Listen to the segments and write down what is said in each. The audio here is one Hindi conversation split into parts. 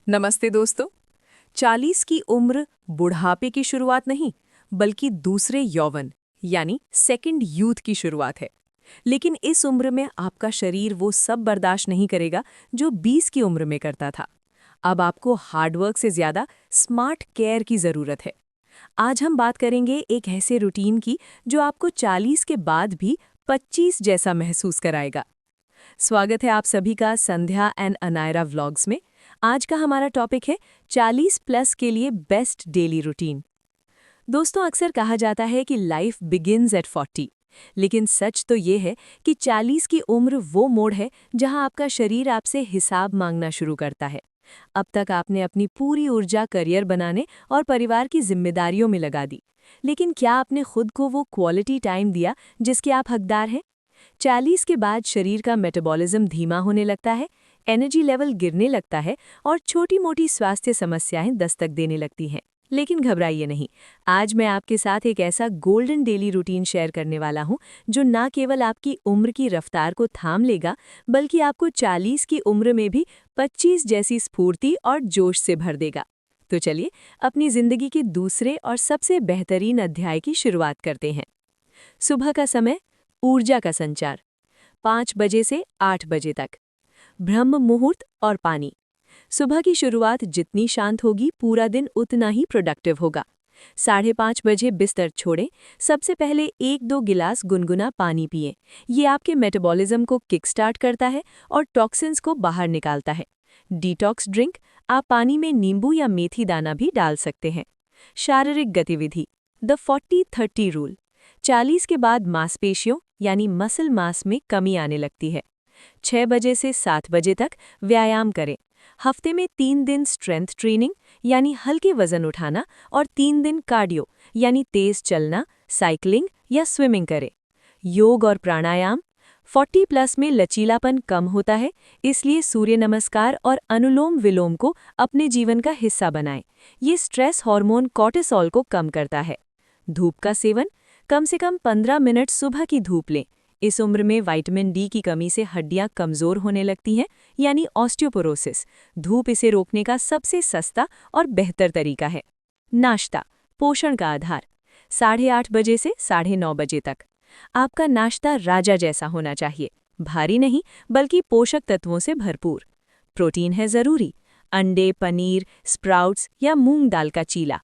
नमस्ते दोस्तों। 40 की उम्र बुढ़ापे की शुरुआत नहीं, बल्कि दूसरे यौवन यानी सेकंड यूथ की शुरुआत है। लेकिन इस उम्र में आपका शरीर वो सब बर्दाश्त नहीं करेगा जो 20 की उम्र में करता था। अब आपको हार्डवर्क से ज्यादा स्मार्ट केयर की जरूरत है। आज हम बात करेंगे एक ऐसे रूटीन की जो आपको 40 के बाद भी 25 जैसा महसूस कराएगा। स्वागत है आप सभी का संध्या एंड अनायरा व्लॉग्स में। आज का हमारा टॉपिक है 40 प्लस के लिए बेस्ट डेली रूटीन। दोस्तों, अक्सर कहा जाता है कि लाइफ बिगिन्स एट 40, लेकिन सच तो ये है कि 40 की उम्र वो मोड़ है जहां आपका शरीर आपसे हिसाब मांगना शुरू करता है। अब तक आपने अपनी पूरी ऊर्जा करियर बनाने और परिवार की जिम्मेदारियों में लगा दी, लेकिन क्या आपने खुद को वो क्वालिटी टाइम दिया जिसके आप हकदार हैं? 40 के बाद शरीर का मेटाबॉलिज्म धीमा होने लगता है, एनर्जी लेवल गिरने लगता है और छोटी-मोटी स्वास्थ्य समस्याएं दस्तक देने लगती हैं। लेकिन घबराइए नहीं, आज मैं आपके साथ एक ऐसा गोल्डन डेली रूटीन शेयर करने वाला हूं जो ना केवल आपकी उम्र की रफ्तार को थाम लेगा, बल्कि आपको 40 की उम्र में भी 25 जैसी स्फूर्ति और जोश से भर देगा। तो चलिए अपनी जिंदगी के दूसरे और सबसे बेहतरीन अध्याय की शुरुआत करते हैं। सुबह का समय, ऊर्जा का संचार, 5 बजे से 8 बजे तक, ब्रह्म मुहूर्त और पानी। सुबह की शुरुआत जितनी शांत होगी, पूरा दिन उतना ही प्रोडक्टिव होगा। 5:30 बजे बिस्तर छोड़ें, सबसे पहले 1-2 गिलास गुनगुना पानी पिएं। ये आपके मेटाबॉलिज्म को किक स्टार्ट करता है और टॉक्सिन्स को बाहर निकालता है। डिटॉक्स ड्रिंक, आप पानी में नींबू या मेथी दाना भी डाल सकते हैं। शारीरिक गतिविधि, द 40-30 रूल। 40 के बाद मांसपेशियों यानी मसल मास में कमी आने लगती है। 6 बजे से 7 बजे तक व्यायाम करें। हफ्ते में 3 दिन स्ट्रेंथ ट्रेनिंग यानी हल्के वजन उठाना और 3 दिन कार्डियो यानी तेज चलना, साइकिलिंग या स्विमिंग करें। योग और प्राणायाम, 40 प्लस में लचीलापन कम होता है, इसलिए सूर्य नमस्कार और अनुलोम विलोम को अपने जीवन का हिस्सा बनाएं। ये स्ट्रेस हार्मोन कॉर्टिसोल को कम करता है। धूप का सेवन, कम से कम 15 मिनट सुबह की धूप लें। इस उम्र में विटामिन डी की कमी से हड्डियां कमजोर होने लगती हैं, यानी ऑस्टियोपोरोसिस। धूप इसे रोकने का सबसे सस्ता और बेहतर तरीका है। नाश्ता, पोषण का आधार, 8:30 बजे से 9:30 बजे तक। आपका नाश्ता राजा जैसा होना चाहिए, भारी नहीं बल्कि पोषक तत्वों से भरपूर। प्रोटीन है जरूरी, अंडे, पनीर, स्प्राउट्स या मूंग दाल का चीला।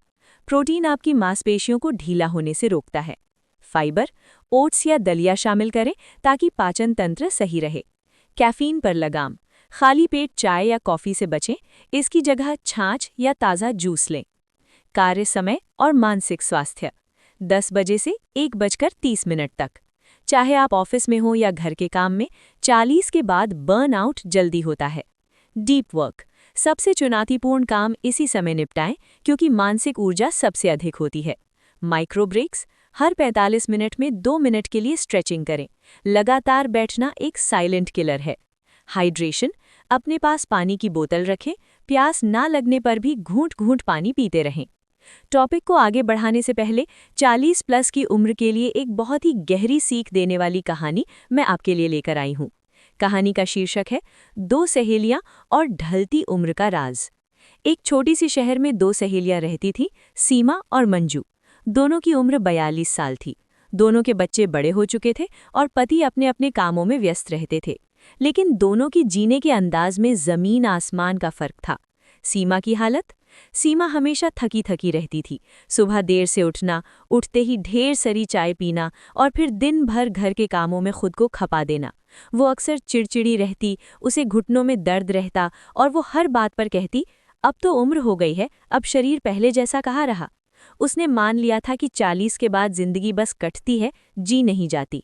प्रोटीन आपकी मांसपेशियों को ढीला होने से रोकता है। फाइबर, ओट्स या दलिया शामिल करें ताकि पाचन तंत्र सही रहे। कैफीन पर लगाम, खाली पेट चाय या कॉफ़ी से बचें, इसकी जगह छाछ या ताज़ा जूस लें। कार्य समय और मानसिक स्वास्थ्य, 10 बजे से 1:30 तक। चाहे आप ऑफिस में हो या घर के काम में, 40 के बाद बर्नआउट जल्दी होता है। डीप वर्क, सबसे चुनौतीपूर्ण काम इसी समय निपटाएं क्योंकि मानसिक ऊर्जा सबसे अधिक होती है। माइक्रो ब्रेक्स, हर 45 मिनट में 2 मिनट के लिए स्ट्रेचिंग करें। लगातार बैठना एक साइलेंट किलर है। हाइड्रेशन, अपने पास पानी की बोतल रखें, प्यास ना लगने पर भी घूंट-घूंट पानी पीते रहें। टॉपिक को आगे बढ़ाने से पहले 40 प्लस की उम्र के लिए एक बहुत ही गहरी सीख देने वाली कहानी मैं आपके लिए लेकर आई हूँ। कहानी का शीर्षक है 2 सहेलियां और ढलती उम्र का राज। एक छोटी सी शहर में 2 सहेलियां रहती थीं, सीमा और मंजू। दोनों की उम्र 42 साल थी। दोनों के बच्चे बड़े हो चुके थे और पति अपने अपने कामों में व्यस्त रहते थे। लेकिन दोनों की जीने के अंदाज में जमीन आसमान का फर्क था। सीमा की हालत, सीमा हमेशा थकी थकी रहती थी। सुबह देर से उठना, उठते ही ढेर सारी चाय पीना और फिर दिन भर घर के कामों में खुद को खपा देना। वो अक्सर चिड़चिड़ी रहती, उसे घुटनों में दर्द रहता और वो हर बात पर कहती, अब तो उम्र हो गई है, अब शरीर पहले जैसा कहाँ रहा। उसने मान लिया था कि 40 के बाद जिंदगी बस कटती है, जी नहीं जाती।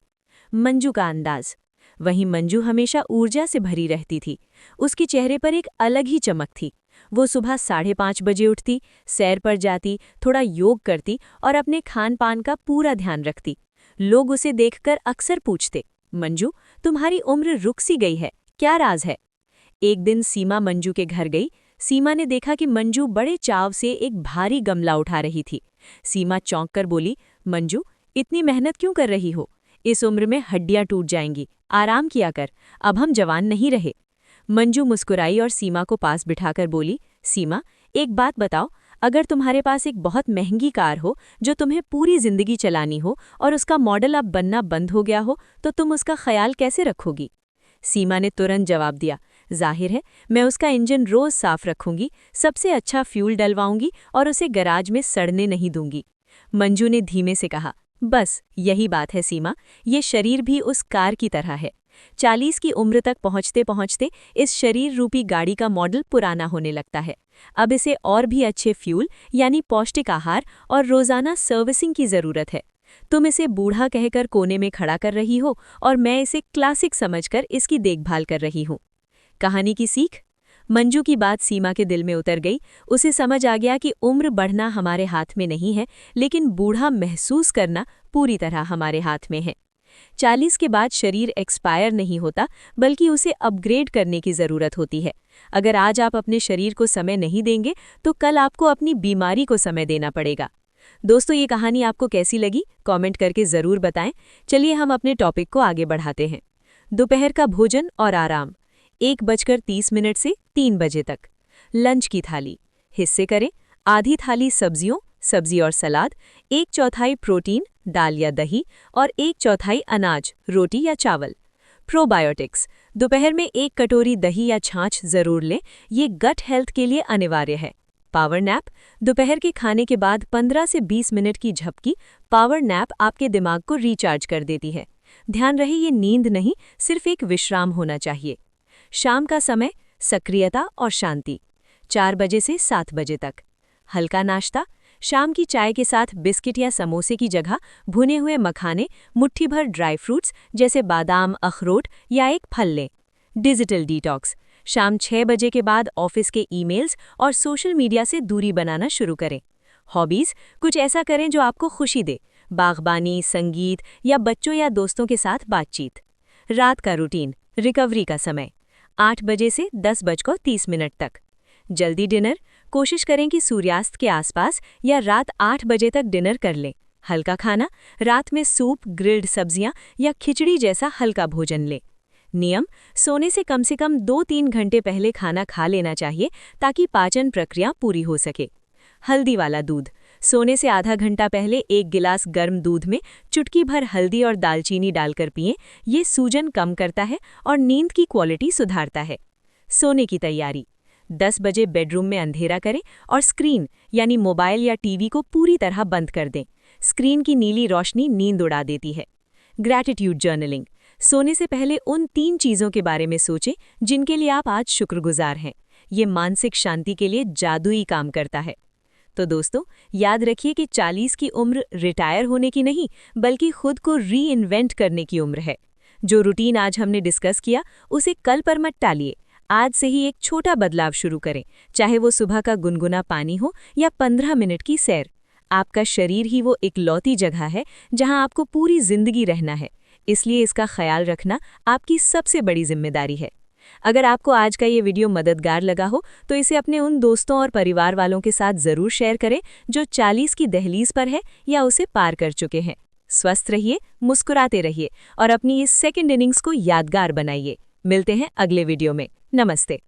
मंजू का अंदाज, वहीं मंजू हमेशा ऊर्जा से भरी रहती थी। उसके चेहरे पर एक अलग ही चमक थी। वो सुबह 5:30 बजे उठती, सैर पर जाती, थोड़ा योग करती और अपने खान पान का पूरा ध्यान रखती। लोग उसे देखकर अक्सर पूछते, मंजू, तुम्हारी उम्र रुक सी गई है, क्या राज है? एक दिन सीमा मंजू के घर गई। सीमा ने देखा कि मंजू बड़े चाव से एक भारी गमला उठा रही थी। सीमा चौंक कर बोली, मंजू, इतनी मेहनत क्यों कर रही हो? इस उम्र में हड्डियां टूट जाएंगी, आराम किया कर, अब हम जवान नहीं रहे। मंजू मुस्कुराई और सीमा को पास बिठाकर बोली, सीमा, एक बात बताओ, अगर तुम्हारे पास एक बहुत महंगी कार हो जो तुम्हें पूरी जिंदगी चलानी हो और उसका मॉडल अब बनना बंद हो गया हो, तो तुम उसका ख्याल कैसे रखोगी? सीमा ने तुरंत जवाब दिया, जाहिर है मैं उसका इंजन रोज साफ रखूंगी, सबसे अच्छा फ्यूल डलवाऊंगी और उसे गैराज में सड़ने नहीं दूंगी। मंजू ने धीमे से कहा, बस यही बात है सीमा, ये शरीर भी उस कार की तरह है। 40 की उम्र तक पहुंचते पहुंचते इस शरीर रूपी गाड़ी का मॉडल पुराना होने लगता है। अब इसे और भी अच्छे फ्यूल यानी पौष्टिक आहार और रोजाना सर्विसिंग की जरूरत है। तुम इसे बूढ़ा कहकर कोने में खड़ा कर रही हो और मैं इसे क्लासिक समझकर इसकी देखभाल कर रही हूँ। कहानी की सीख? मंजू की बात सीमा के दिल में उतर गई। उसे समझ आ गया कि उम्र बढ़ना हमारे हाथ में नहीं है, लेकिन बूढ़ा महसूस करना पूरी तरह हमारे हाथ में है। 40 के बाद शरीर एक्सपायर नहीं होता, बल्कि उसे अपग्रेड करने की ज़रूरत होती है। अगर आज आप अपने शरीर को समय नहीं देंगे, तो कल आपको अपनी बीमारी को समय देना पड़ेगा। दोस्तों, ये कहानी आपको कैसी लगी? कमेंट करके ज़रूर बताएं। चलिए हम अपने टॉपिक को आगे बढ़ाते हैं। दोपहर का भोजन और आराम, 1:30 से 3 बजे तक। लंच की थाली हिस्से करें। आधी थाली सब्जियों, सब्जी और सलाद, 1/4 प्रोटीन, दाल या दही और 1/4 अनाज, रोटी या चावल। प्रोबायोटिक्स, दोपहर में 1 कटोरी दही या छाछ जरूर लें, ये गट हेल्थ के लिए अनिवार्य है। पावर नैप, दोपहर के खाने के बाद 15 से 20 मिनट की झपकी पावर नैप आपके दिमाग को रिचार्ज कर देती है। ध्यान रहे ये नींद नहीं, सिर्फ एक विश्राम होना चाहिए। शाम का समय, सक्रियता और शांति, 4 बजे से 7 बजे तक। हल्का नाश्ता, शाम की चाय के साथ बिस्किट या समोसे की जगह भुने हुए मखाने, मुट्ठी भर ड्राई फ्रूट्स जैसे बादाम, अखरोट या एक फल लें। डिजिटल डिटॉक्स, शाम 6 बजे के बाद ऑफिस के ईमेल्स और सोशल मीडिया से दूरी बनाना शुरू करें। हॉबीज, कुछ ऐसा करें जो आपको खुशी दे, बागबानी, संगीत या बच्चों या दोस्तों के साथ बातचीत। रात का रूटीन, रिकवरी का समय, 8 बजे से 10:30 तक। जल्दी डिनर, कोशिश करें कि सूर्यास्त के आसपास या रात 8 बजे तक डिनर कर लें। हल्का खाना, रात में सूप, ग्रिल्ड सब्जियां या खिचड़ी जैसा हल्का भोजन लें। नियम, सोने से कम 2-3 घंटे पहले खाना खा लेना चाहिए ताकि पाचन प्रक्रिया पूरी हो सके। हल्दी वाला दूध, सोने से आधा घंटा पहले 1 गिलास गर्म दूध में चुटकी भर हल्दी और दालचीनी डालकर पिएं। ये सूजन कम करता है और नींद की क्वालिटी सुधारता है। सोने की तैयारी, 10 बजे बेडरूम में अंधेरा करें और स्क्रीन यानी मोबाइल या टीवी को पूरी तरह बंद कर दें। स्क्रीन की नीली रोशनी नींद उड़ा देती है। ग्रैटिट्यूड जर्नलिंग, सोने से पहले उन 3 चीज़ों के बारे में सोचें जिनके लिए आप आज शुक्रगुजार हैं। ये मानसिक शांति के लिए जादुई काम करता है। तो दोस्तों, याद रखिए कि 40 की उम्र रिटायर होने की नहीं, बल्कि खुद को री इन्वेंट करने की उम्र है। जो रूटीन आज हमने डिस्कस किया, उसे कल पर मत टालिए। आज से ही एक छोटा बदलाव शुरू करें, चाहे वो सुबह का गुनगुना पानी हो या 15 मिनट की सैर। आपका शरीर ही वो इकलौती जगह है जहां आपको पूरी जिंदगी रहना है, इसलिए इसका ख्याल रखना आपकी सबसे बड़ी जिम्मेदारी है। अगर आपको आज का ये वीडियो मददगार लगा हो तो इसे अपने उन दोस्तों और परिवार वालों के साथ ज़रूर शेयर करें जो 40 की दहलीज पर है या उसे पार कर चुके हैं। स्वस्थ रहिए, मुस्कुराते रहिए और अपनी इस सेकंड इनिंग्स को यादगार बनाइए। मिलते हैं अगले वीडियो में। नमस्ते।